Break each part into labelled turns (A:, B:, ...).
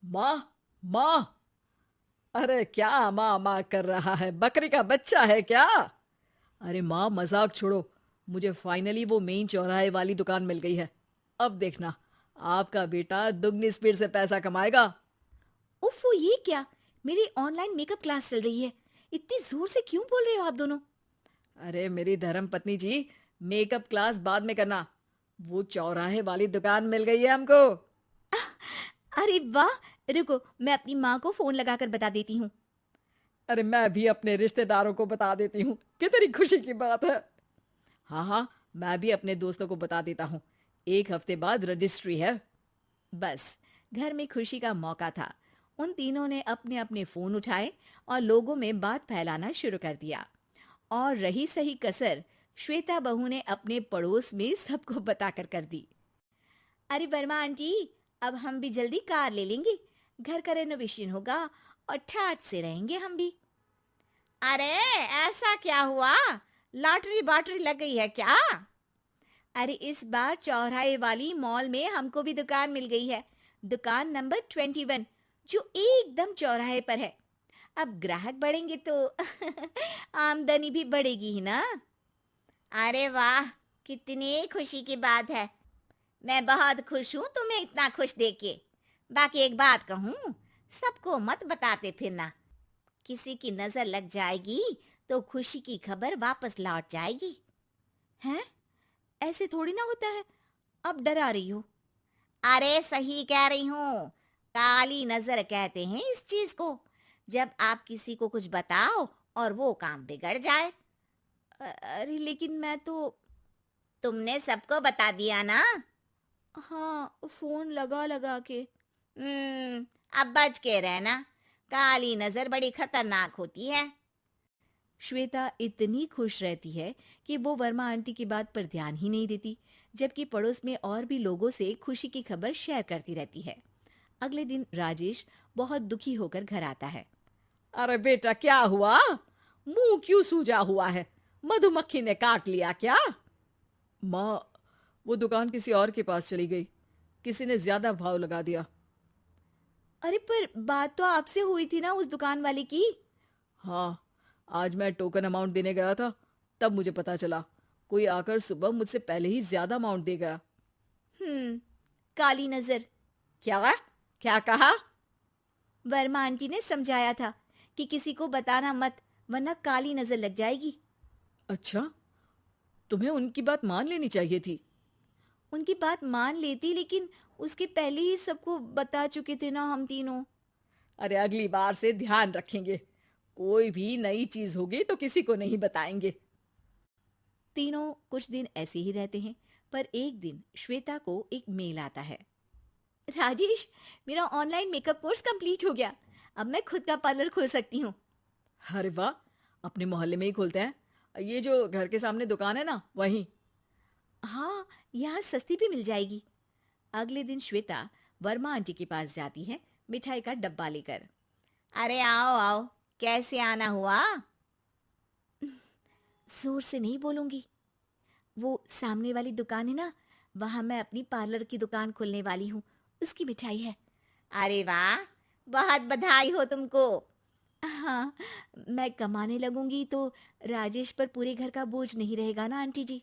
A: माँ, माँ। अरे क्या माँ माँ कर रहा है? बकरी का बच्चा है क्या? अरे माँ, मजाक छोड़ो। मुझे फाइनली वो मेन चौराहे वाली दुकान मिल गई है। अब देखना, आपका बेटा दुगनी स्पीड से पैसा कमाएगा।
B: उफ़! ये क्या? मेरी ऑनलाइन मेकअप क्लास चल रही है। इतनी ज़ोर से क्यों बोल रहे हो आप दोनों?
A: अरे मेरी धर्म पत्नी जी, मेकअप क्लास बाद में करना। वो चौराहे वाली दुकान मिल गई है हमको।
B: अरे वाह! रुको, मैं अपनी माँ को फ़ोन लगाकर बता देती हूँ।
A: अरे मैं भी अपने रिश्तेदारों को बता देती हूँ। कितनी खुशी की बात है। हाँ हाँ, मैं भी अपने दोस्तों को बता देता हूँ। 1 हफ्ते बाद रजिस्ट्री है।
B: बस, घर में खुशी का मौका था। उन तीनों ने अपने-अपने फ़ोन उठाए और लोगों में बात फैलाना शुरू कर दिया। और रही सही कसर, श्वेता बहू ने अपने पड़ोस में सबको बताकर कर दी। अरे वर्मा आंटी, अब हम भी जल्दी कार ले लेंगे। घर का रेनोवेशन होगा और ठाट से रहेंगे हम भी। अरे ऐसा क्या हुआ? लॉटरी बाटरी लग गई है क्या? अरे इस बार चौराहे वाली मॉल में हमको भी दुकान मिल गई है। दुकान नंबर 21, जो एकदम चौराहे पर है। अब ग्राहक बढ़ेंगे तो आमदनी भी बढ़ेगी ही ना। अरे वाह, कितनी खुशी की बात है। मैं बहुत खुश हूँ तुम्हें इतना खुश देख के। बाकी एक बात कहूँ, सबको मत बताते फिरना। किसी की नजर लग जाएगी तो खुशी की खबर वापस लौट जाएगी। हैं? ऐसे थोड़ी ना होता है। अब डरा रही हो। अरे सही कह रही हूँ। काली नजर कहते हैं इस चीज को, जब आप किसी को कुछ बताओ और वो काम बिगड़ जाए। अरे लेकिन मैं तो। तुमने सबको बता दिया ना। हाँ, फोन लगा लगा के। अब बच के रहना। काली नजर बड़ी खतरनाक होती है। श्वेता इतनी खुश रहती है कि वो वर्मा आंटी की बात पर ध्यान ही नहीं देती, जबकि पड़ोस में और भी लोगों से खुशी की खबर शेयर करती रहती है। अगले दिन राजेश बहुत दुखी होकर घर आता है।
A: अरे बेटा, क्या हुआ? मुंह क्यों सूजा हुआ है? मधुमक्खी ने काट लिया क्या? माँ, वो दुकान किसी और के पास चली गई। किसी ने ज्यादा भाव लगा दिया।
B: अरे पर बात तो आपसे हुई थी ना उस दुकान वाले की।
A: हाँ, आज मैं टोकन अमाउंट देने गया था, तब मुझे पता चला। कोई आकर सुबह मुझसे पहले ही ज्यादा अमाउंट दे गया।
B: हम्म, काली नजर।
A: क्या? क्या कहा?
B: वर्मा आंटी ने समझाया था कि किसी को बताना मत, वरना काली नजर लग जाएगी।
A: अच्छा, तुम्हें उनकी बात मान लेनी चाहिए थी।
B: उनकी बात मान लेती, लेकिन उसके पहले ही सबको बता चुके थे ना हम तीनों।
A: अरे अगली बार से ध्यान रखेंगे। कोई भी नई चीज होगी तो किसी को नहीं बताएंगे।
B: तीनों कुछ दिन ऐसे ही रहते हैं, पर एक दिन श्वेता को एक मेल आता है। राजेश, मेरा ऑनलाइन मेकअप कोर्स कंप्लीट हो गया। अब मैं खुद का पार्लर खोल सकती हूँ।
A: अरे वाह, अपने मोहल्ले में ही खोलते हैं। ये जो घर के सामने दुकान है ना, वहीं।
B: हाँ, यहाँ सस्ती भी मिल जाएगी। अगले दिन श्वेता वर्मा आंटी के पास जाती है, मिठाई का डब्बा लेकर। अरे आओ आओ, कैसे आना हुआ? जोर से नहीं बोलूंगी। वो सामने वाली दुकान है ना, वहां मैं अपनी पार्लर की दुकान खोलने वाली हूँ। उसकी मिठाई है। अरे वाह, बहुत बधाई हो तुमको। हाँ, मैं कमाने लगूंगी तो राजेश पर पूरे घर का बोझ नहीं रहेगा ना आंटी जी।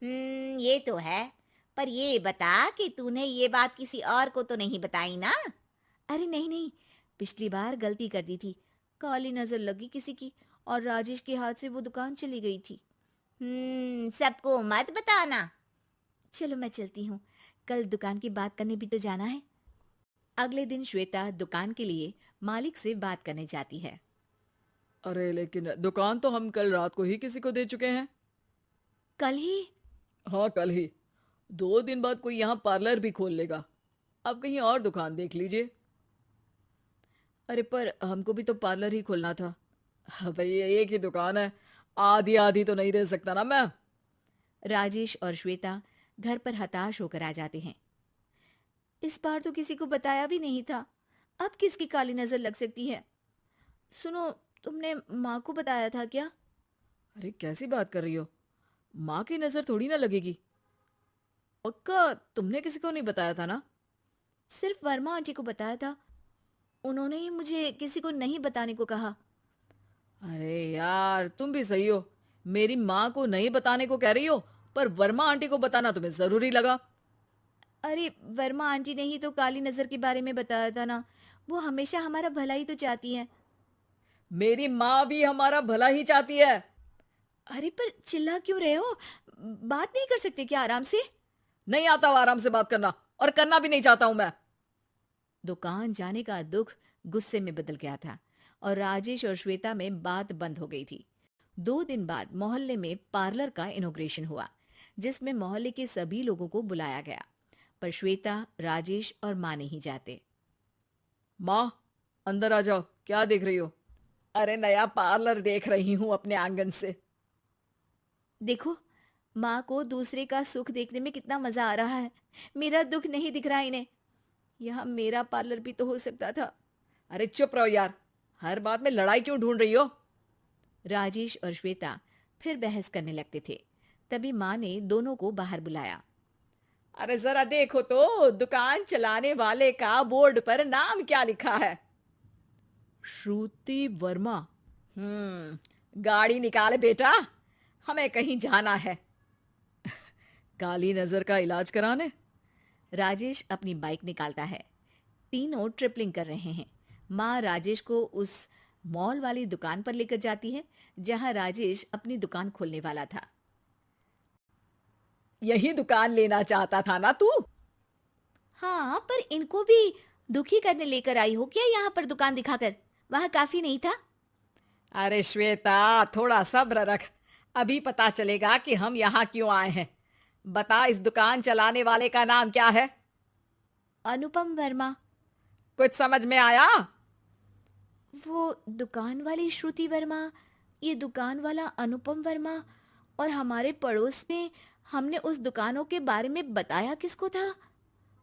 B: ये तो है। पर ये बता कि तूने ये बात किसी और को तो नहीं बताई ना? अरे नहीं नहीं, पिछली बार गलती कर दी थी। काली नजर लगी किसी की और राजेश के हाथ से वो दुकान चली गई थी। सबको मत बताना। चलो मैं चलती हूँ, कल दुकान की बात करने भी तो जाना है। अगले दिन श्वेता दुकान के लिए मालिक से बात करने जाती है।
A: अरे लेकिन दुकान तो हम कल रात को ही किसी को दे चुके हैं।
B: कल ही?
A: हाँ, कल ही। 2 दिन बाद कोई यहाँ पार्लर भी खोल लेगा। अब कहीं और दुकान देख लीजिए। अरे पर हमको भी तो पार्लर ही खोलना था। हाँ भाई, ये एक ही दुकान है। आधी आधी तो नहीं दे सकता ना मैं।
B: राजेश और श्वेता घर पर हताश होकर आ जाते हैं। इस बार तो किसी को बताया भी नहीं था। अब किसकी काली नजर लग सकती है? सुनो, तुमने माँ को बताया था क्या?
A: अरे कैसी बात कर रही हो? माँ की नजर थोड़ी ना लगेगी। पक्का तुमने किसी को नहीं बताया था ना?
B: सिर्फ वर्मा आंटी को बताया था। उन्होंने ही मुझे किसी को नहीं बताने को कहा।
A: अरे यार, तुम भी सही हो। मेरी माँ को नहीं बताने को कह रही हो, पर वर्मा आंटी को बताना तुम्हें जरूरी लगा।
B: अरे वर्मा आंटी ने ही तो काली नजर के बारे में बताया था ना। वो हमेशा हमारा भला ही तो चाहती हैं।
A: मेरी माँ भी हमारा भला ही चाहती है।
B: अरे पर चिल्ला क्यों रहे हो? बात नहीं कर सकते क्या आराम से?
A: नहीं आता वो आराम से बात करना, और करना भी नहीं चाहता हूं मैं।
B: दुकान जाने का दुख गुस्से में बदल गया था और राजेश और श्वेता में बात बंद हो गई थी। 2 दिन बाद मोहल्ले में पार्लर का इनॉग्रेशन हुआ, जिसमें मोहल्ले के सभी लोगों को बुलाया गया। पर श्वेता, राजेश और माँ नहीं जाते।
A: माँ, अंदर आ जाओ। क्या देख रही हो? अरे नया पार्लर देख रही हूँ अपने आंगन से।
B: देखो, माँ को दूसरे का सुख देखने में कितना मजा आ रहा है। मेरा दुख नहीं दिख रहा इन्हें। यहाँ मेरा पार्लर भी तो हो सकता था।
A: अरे चुप रहो यार, हर बात में लड़ाई क्यों ढूंढ रही हो?
B: राजेश और श्वेता फिर बहस करने लगते थे। तभी माँ ने दोनों को बाहर बुलाया।
A: अरे जरा देखो तो, दुकान चलाने वाले का बोर्ड पर नाम क्या लिखा है? श्रुति वर्मा। गाड़ी निकाले बेटा, हमें कहीं जाना है। काली नजर का इलाज कराने।
B: राजेश अपनी बाइक निकालता है। तीनों ट्रिपलिंग कर रहे हैं। माँ राजेश को उस मॉल वाली दुकान पर लेकर जाती है जहां राजेश अपनी दुकान खोलने वाला था।
A: यही दुकान लेना चाहता था ना तू?
B: हाँ, पर इनको भी दुखी करने लेकर आई हो क्या यहाँ पर दुकान दिखाकर? वहां काफी नहीं था?
A: अरे श्वेता, थोड़ा सब्र रख, अभी पता चलेगा कि हम यहाँ क्यों आए हैं। बता, इस दुकान चलाने वाले का नाम क्या है?
B: अनुपम वर्मा।
A: कुछ समझ में आया?
B: वो दुकान वाली श्रुति वर्मा, ये दुकान वाला अनुपम वर्मा, और हमारे पड़ोस में हमने उस दुकानों के बारे में बताया किसको था?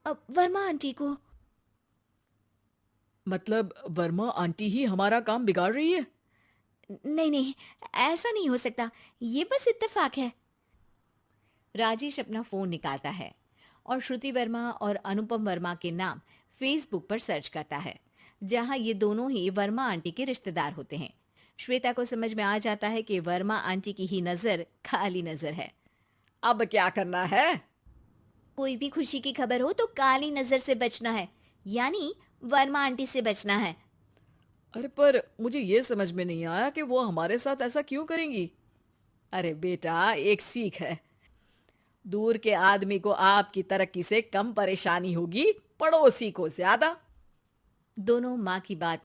B: वर्मा आंटी को।
A: मतलब वर्मा आंटी ही हमारा काम बिगाड़ रही है?
B: नहीं नहीं, ऐसा नहीं हो सकता। ये बस इत्तेफाक है। राजेश अपना फोन निकालता है और श्रुति वर्मा और अनुपम वर्मा के नाम फेसबुक पर सर्च करता है, जहां ये दोनों ही वर्मा आंटी के रिश्तेदार होते हैं। श्वेता को समझ में आ जाता है कि वर्मा आंटी की ही नजर काली नजर है।
A: अब क्या करना है?
B: कोई भी खुशी की खबर हो तो काली नजर से बचना है, यानी वर्मा आंटी से बचना है।
A: अरे पर मुझे ये समझ में नहीं आया कि वो हमारे साथ ऐसा क्यों करेंगी। अरे बेटा, एक सीख है, दूर के आदमी को आपकी तरक्की से कम परेशानी होगी, पड़ोसी को ज्यादा।
B: दोनों माँ की बात